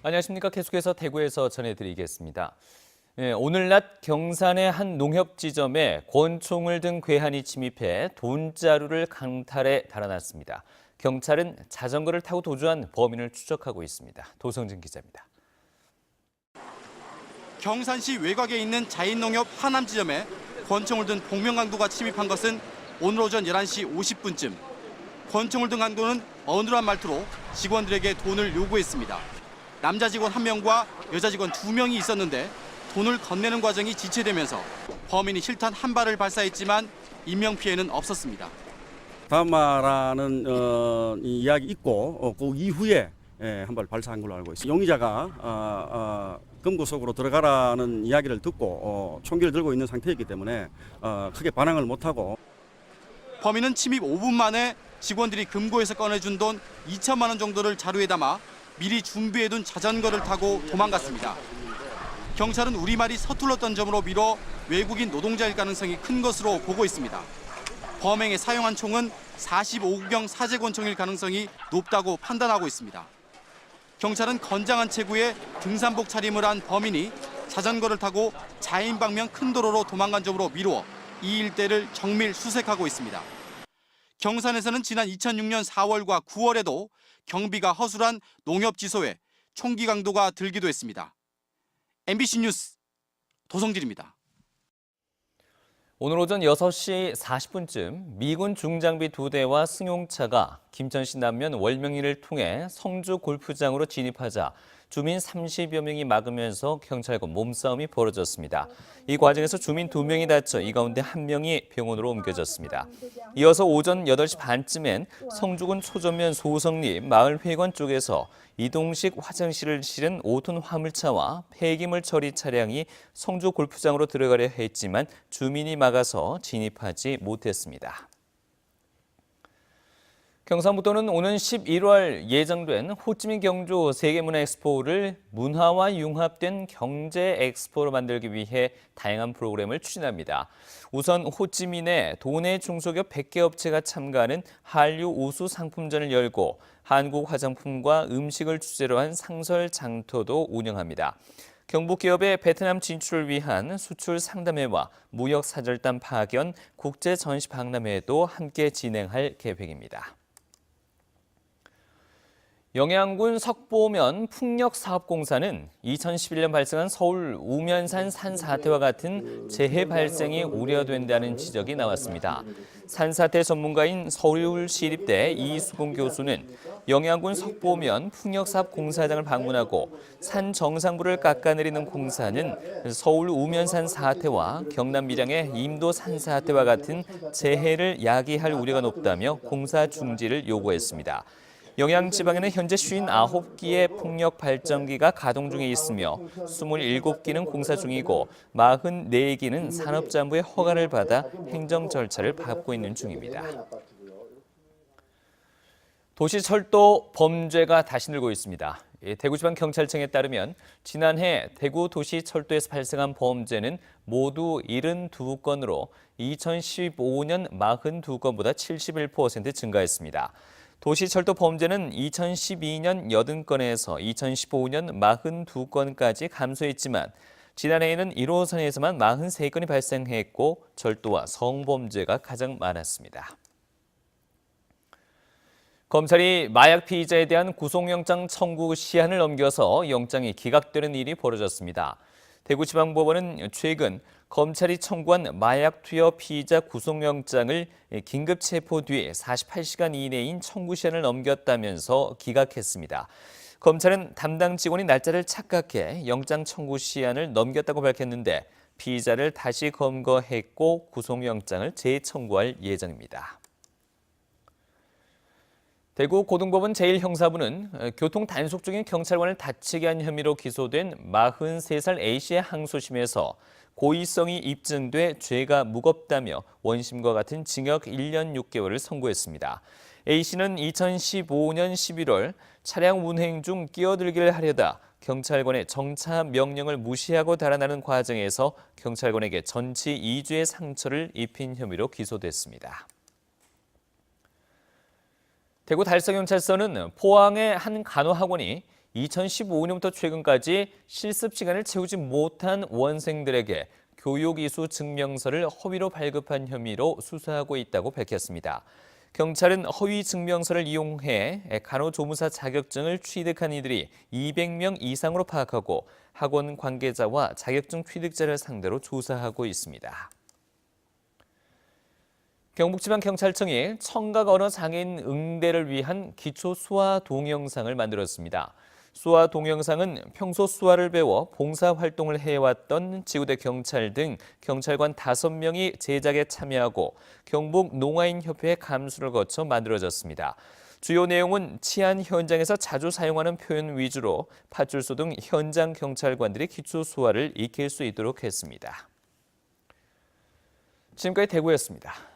안녕하십니까. 계속해서 대구에서 전해드리겠습니다. 오늘 낮 경산의 한 농협지점에 권총을 든 괴한이 침입해 돈자루를 강탈해 달아났습니다. 경찰은 자전거를 타고 도주한 범인을 추적하고 있습니다. 도성진 기자입니다. 경산시 외곽에 있는 자인농협 하남지점에 권총을 든 복면강도가 침입한 것은 오늘 오전 11시 50분쯤. 권총을 든 강도는 어눌한 말투로 직원들에게 돈을 요구했습니다. 남자 직원 1명과 여자 직원 2명이 있었는데 돈을 건네는 과정이 지체되면서 범인이 실탄 한 발을 발사했지만 인명피해는 없었습니다. 다마라는 이야기 있고 그 이후에 한 발 발사한 걸로 알고 있습니다. 용의자가 금고 속으로 들어가라는 이야기를 듣고 총기를 들고 있는 상태이기 때문에 크게 반항을 못하고. 범인은 침입 5분 만에 직원들이 금고에서 꺼내준 돈 2천만 원 정도를 자루에 담아 미리 준비해둔 자전거를 타고 도망갔습니다. 경찰은 우리말이 서툴렀던 점으로 미뤄 외국인 노동자일 가능성이 큰 것으로 보고 있습니다. 범행에 사용한 총은 45구경 사제권총일 가능성이 높다고 판단하고 있습니다. 경찰은 건장한 체구에 등산복 차림을 한 범인이 자전거를 타고 자인방면 큰 도로로 도망간 점으로 미루어 이 일대를 정밀 수색하고 있습니다. 경산에서는 지난 2006년 4월과 9월에도 경비가 허술한 농협지소에 총기 강도가 들기도 했습니다. MBC 뉴스 도성진입니다. 오늘 오전 6시 40분쯤 미군 중장비 2대와 승용차가 김천시 남면 월명리를 통해 성주 골프장으로 진입하자 주민 30여 명이 막으면서 경찰과 몸싸움이 벌어졌습니다. 이 과정에서 주민 2명이 다쳐 이 가운데 1명이 병원으로 옮겨졌습니다. 이어서 오전 8시 반쯤엔 성주군 초전면 소성리 마을회관 쪽에서 이동식 화장실을 실은 5톤 화물차와 폐기물 처리 차량이 성주 골프장으로 들어가려 했지만 주민이 막아서 진입하지 못했습니다. 경상북도는 오는 11월 예정된 호치민 경주 세계문화엑스포를 문화와 융합된 경제 엑스포로 만들기 위해 다양한 프로그램을 추진합니다. 우선 호치민의 도내 중소기업 100개 업체가 참가하는 한류 우수 상품전을 열고 한국 화장품과 음식을 주제로 한 상설 장터도 운영합니다. 경북 기업의 베트남 진출을 위한 수출 상담회와 무역 사절단 파견, 국제 전시 박람회도 함께 진행할 계획입니다. 영양군 석보면 풍력사업공사는 2011년 발생한 서울 우면산 산사태와 같은 재해 발생이 우려된다는 지적이 나왔습니다. 산사태 전문가인 서울시립대 이수공 교수는 영양군 석보면 풍력사업공사장을 방문하고 산 정상부를 깎아내리는 공사는 서울 우면산 사태와 경남 밀양의 임도 산사태와 같은 재해를 야기할 우려가 높다며 공사 중지를 요구했습니다. 영양 지방에는 현재 59기의 풍력 발전기가 가동 중에 있으며 27기는 공사 중이고 44기는 산업자원부의 허가를 받아 행정 절차를 밟고 있는 중입니다. 도시철도 범죄가 다시 늘고 있습니다. 대구지방경찰청에 따르면 지난해 대구 도시철도에서 발생한 범죄는 모두 72건으로 2015년 42건보다 71% 증가했습니다. 도시철도 범죄는 2012년 80건에서 2015년 42건까지 감소했지만 지난해에는 1호선에서만 43건이 발생했고 철도와 성범죄가 가장 많았습니다. 검찰이 마약 피의자에 대한 구속영장 청구 시한을 넘겨서 영장이 기각되는 일이 벌어졌습니다. 대구지방법원은 최근 검찰이 청구한 마약 투여 피의자 구속영장을 긴급 체포 뒤 48시간 이내인 청구 시한을 넘겼다면서 기각했습니다. 검찰은 담당 직원이 날짜를 착각해 영장 청구 시한을 넘겼다고 밝혔는데 피의자를 다시 검거했고 구속영장을 재청구할 예정입니다. 대구 고등법원 제1형사부는 교통 단속 중인 경찰관을 다치게 한 혐의로 기소된 43살 A씨의 항소심에서 고의성이 입증돼 죄가 무겁다며 원심과 같은 징역 1년 6개월을 선고했습니다. A씨는 2015년 11월 차량 운행 중 끼어들기를 하려다 경찰관의 정차 명령을 무시하고 달아나는 과정에서 경찰관에게 전치 2주의 상처를 입힌 혐의로 기소됐습니다. 대구 달서경찰서는 포항의 한 간호학원이 2015년부터 최근까지 실습 시간을 채우지 못한 원생들에게 교육이수 증명서를 허위로 발급한 혐의로 수사하고 있다고 밝혔습니다. 경찰은 허위 증명서를 이용해 간호조무사 자격증을 취득한 이들이 200명 이상으로 파악하고 학원 관계자와 자격증 취득자를 상대로 조사하고 있습니다. 경북지방경찰청이 청각 언어 장애인 응대를 위한 기초 수화 동영상을 만들었습니다. 수화 동영상은 평소 수화를 배워 봉사활동을 해왔던 지구대 경찰 등 경찰관 5명이 제작에 참여하고 경북 농아인협회의 감수를 거쳐 만들어졌습니다. 주요 내용은 치안 현장에서 자주 사용하는 표현 위주로 파출소 등 현장 경찰관들이 기초 수화를 익힐 수 있도록 했습니다. 지금까지 대구였습니다.